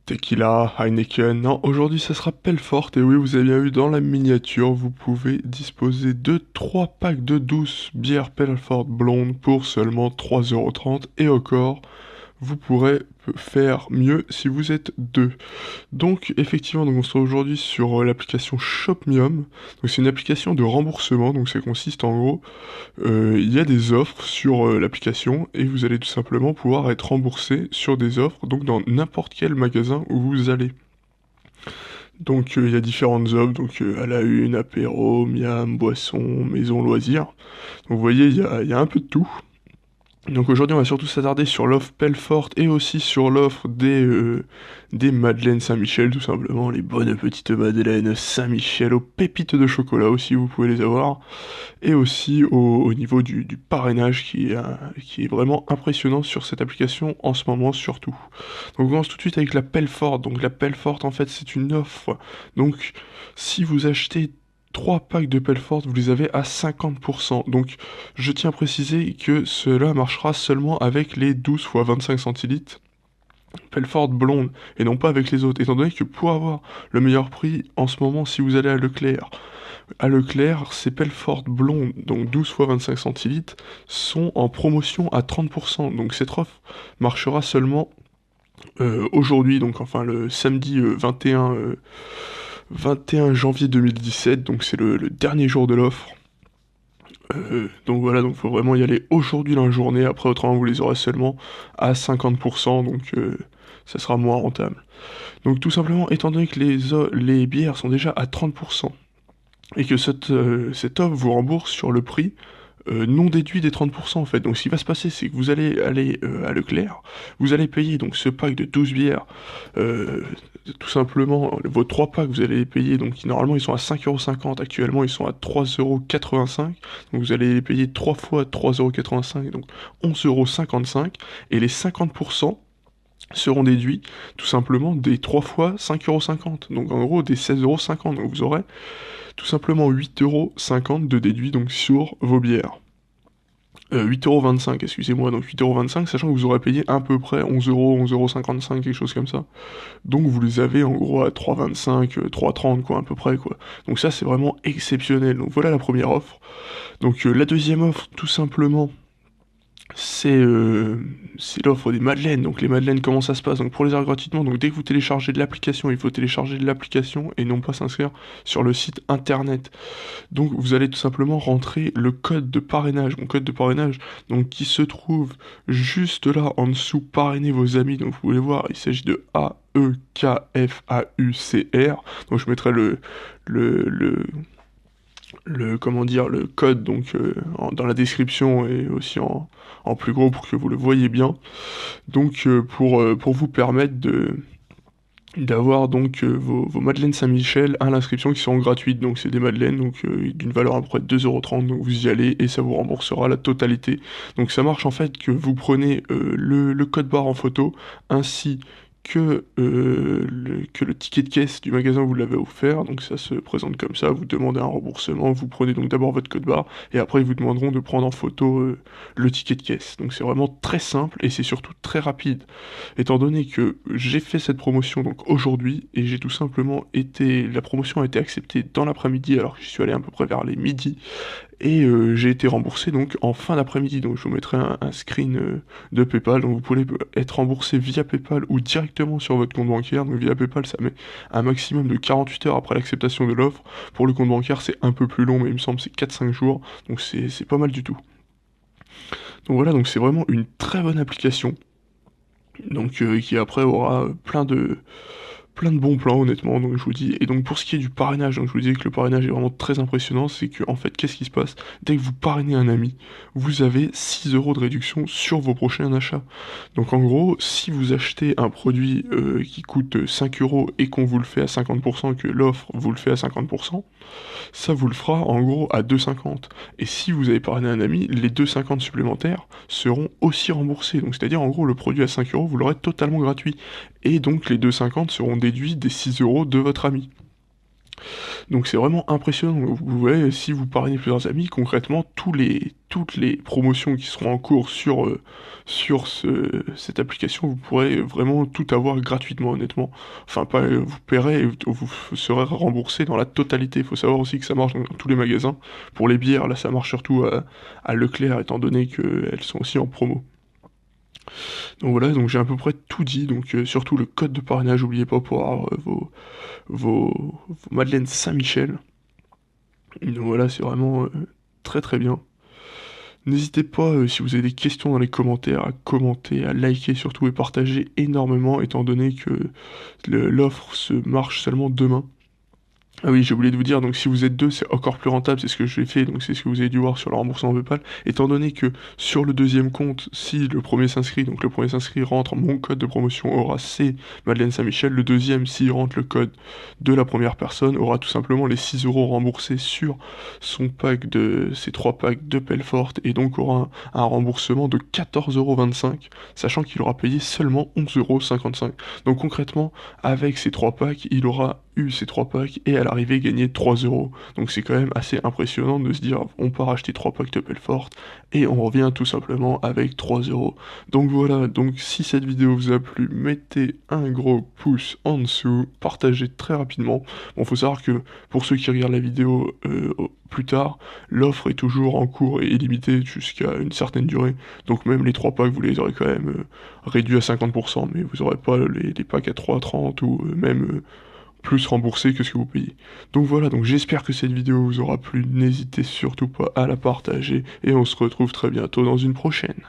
Tequila, Heineken, non, aujourd'hui ça sera Pelfort, et oui, vous avez bien vu dans la miniature, vous pouvez disposer de 3 packs de 12 bières Pelfort blondes pour seulement 3,30 € et encore, vous pourrez faire mieux si vous êtes deux. Donc effectivement, donc on se trouve aujourd'hui sur l'application Shopmium. Donc c'est une application de remboursement, donc ça consiste en gros, il y a des offres sur l'application et vous allez tout simplement pouvoir être remboursé sur des offres, donc dans n'importe quel magasin où vous allez. Donc il y a différentes offres, donc à la une, apéro, miam, boisson, maison, loisirs. Donc vous voyez, il y a un peu de tout. Donc aujourd'hui, on va surtout s'attarder sur l'offre Pelfort et aussi sur l'offre des Madeleines Saint-Michel, tout simplement, les bonnes petites Madeleines Saint-Michel aux pépites de chocolat aussi, vous pouvez les avoir, et aussi au niveau du parrainage qui est vraiment impressionnant sur cette application en ce moment surtout. Donc on commence tout de suite avec la Pelfort. Donc la Pelfort, en fait, c'est une offre. Donc si vous achetez 3 packs de Pelfort, vous les avez à 50%. Donc, je tiens à préciser que cela marchera seulement avec les 12 fois 25 centilitres Pelfort blonde et non pas avec les autres. Étant donné que pour avoir le meilleur prix en ce moment, si vous allez à Leclerc, ces Pelfort blondes, donc 12 fois 25 centilitres, sont en promotion à 30%. Donc, cette offre marchera seulement aujourd'hui, donc enfin le samedi 21 janvier 2017, donc c'est le dernier jour de l'offre. Donc voilà, donc faut vraiment y aller aujourd'hui dans la journée, après autrement vous les aurez seulement à 50%, donc ça sera moins rentable. Donc tout simplement, étant donné que les bières sont déjà à 30%, et que cette offre vous rembourse sur le prix non déduit des 30% en fait. Donc ce qui va se passer, c'est que vous allez aller à Leclerc, vous allez payer donc ce pack de 12 bières, euh, tout simplement, vos 3 packs, vous allez les payer, donc normalement ils sont à 5,50 €, actuellement ils sont à 3,85 €, donc vous allez les payer 3 fois 3,85 €, donc 11,55 €, et les 50% seront déduits tout simplement des 3 fois 5,50 €, donc en gros des 16,50 €, donc vous aurez tout simplement 8,50 € de déduit donc sur vos bières. 8,25 €, excusez-moi, donc 8,25 €, sachant que vous aurez payé à peu près 11 €, 11,55 €, quelque chose comme ça. Donc vous les avez en gros à 3,25, 3,30 quoi, à peu près quoi. Donc ça c'est vraiment exceptionnel. Donc voilà la première offre. Donc la deuxième offre, tout simplement, c'est c'est l'offre des madeleines. Donc les madeleines, comment ça se passe? Donc pour les avoir gratuitement, donc dès que vous téléchargez de l'application, il faut télécharger de l'application et non pas s'inscrire sur le site internet. Donc vous allez tout simplement rentrer le code de parrainage, mon code de parrainage, donc qui se trouve juste là en dessous, parrainer vos amis. Donc vous pouvez voir, il s'agit de AEKFAUCR. Donc je mettrai le, le, comment dire, le code donc dans la description et aussi en plus gros pour que vous le voyez bien. Donc pour vous permettre d'avoir donc vos Madeleines Saint-Michel à l'inscription qui seront gratuites. Donc c'est des Madeleines donc d'une valeur à peu près de 2,30 €, donc vous y allez et ça vous remboursera la totalité. Donc ça marche en fait que vous prenez le code barre en photo ainsi que le ticket de caisse du magasin où vous l'avez offert, donc ça se présente comme ça, vous demandez un remboursement, vous prenez donc d'abord votre code barre, et après ils vous demanderont de prendre en photo le ticket de caisse. Donc c'est vraiment très simple, et c'est surtout très rapide, étant donné que j'ai fait cette promotion donc aujourd'hui, et j'ai tout simplement la promotion a été acceptée dans l'après-midi, alors que je suis allé à peu près vers les midis, et j'ai été remboursé donc en fin d'après-midi. Donc je vous mettrai un screen de PayPal. Donc vous pouvez être remboursé via PayPal ou directement sur votre compte bancaire. Donc via PayPal, ça met un maximum de 48 heures après l'acceptation de l'offre. Pour le compte bancaire, c'est un peu plus long, mais il me semble que c'est 4-5 jours. Donc c'est pas mal du tout. Donc voilà, donc c'est vraiment une très bonne application. Donc qui après aura plein de bons plans honnêtement, donc je vous dis. Et donc pour ce qui est du parrainage, donc je vous disais que le parrainage est vraiment très impressionnant, c'est que en fait qu'est-ce qui se passe? Dès que vous parrainez un ami, vous avez 6 € de réduction sur vos prochains achats. Donc en gros, si vous achetez un produit qui coûte 5 € et qu'on vous le fait à 50%, que l'offre vous le fait à 50%, ça vous le fera en gros à 2,50. Et si vous avez parrainé un ami, les 2,50 supplémentaires seront aussi remboursés. Donc c'est-à-dire en gros le produit à 5 €, vous l'aurez totalement gratuit. Et donc les 2,50 seront déduits des 6 € de votre ami. Donc c'est vraiment impressionnant. Vous voyez, si vous parrainez plusieurs amis, concrètement, toutes les promotions qui seront en cours cette application, vous pourrez vraiment tout avoir gratuitement, honnêtement. Enfin, pas, vous paierez et vous serez remboursé dans la totalité. Il faut savoir aussi que ça marche dans tous les magasins. Pour les bières, là, ça marche surtout à Leclerc, étant donné qu'elles sont aussi en promo. Donc voilà, donc j'ai à peu près tout dit, donc surtout le code de parrainage, n'oubliez pas pour avoir vos Madeleine Saint-Michel. Donc voilà, c'est vraiment très très bien. N'hésitez pas, si vous avez des questions dans les commentaires, à commenter, à liker surtout et partager énormément, étant donné que l'offre se marche seulement demain. Ah oui, j'ai oublié de vous dire, donc si vous êtes deux, c'est encore plus rentable, c'est ce que j'ai fait, donc c'est ce que vous avez dû voir sur le remboursement PayPal, étant donné que sur le deuxième compte, si le premier s'inscrit, donc le premier s'inscrit rentre mon code de promotion aura C Madeleine Saint-Michel, le deuxième, s'il rentre le code de la première personne, aura tout simplement les 6 euros remboursés sur son pack de, ces 3 packs de Pelfort, et donc aura un remboursement de 14,25€, sachant qu'il aura payé seulement 11,55€. Donc concrètement, avec ces 3 packs, il aura eu ces 3 packs et à l'arrivée gagner 3 euros. Donc c'est quand même assez impressionnant de se dire on part acheter 3 packs de Pelfort et on revient tout simplement avec 3 euros. Donc voilà, donc si cette vidéo vous a plu, mettez un gros pouce en dessous, partagez très rapidement. Bon, faut savoir que pour ceux qui regardent la vidéo plus tard, l'offre est toujours en cours et illimitée jusqu'à une certaine durée. Donc même les 3 packs, vous les aurez quand même réduits à 50%, mais vous n'aurez pas les packs à 3,30 ou même plus remboursé que ce que vous payez. Donc voilà, donc j'espère que cette vidéo vous aura plu, n'hésitez surtout pas à la partager, et on se retrouve très bientôt dans une prochaine.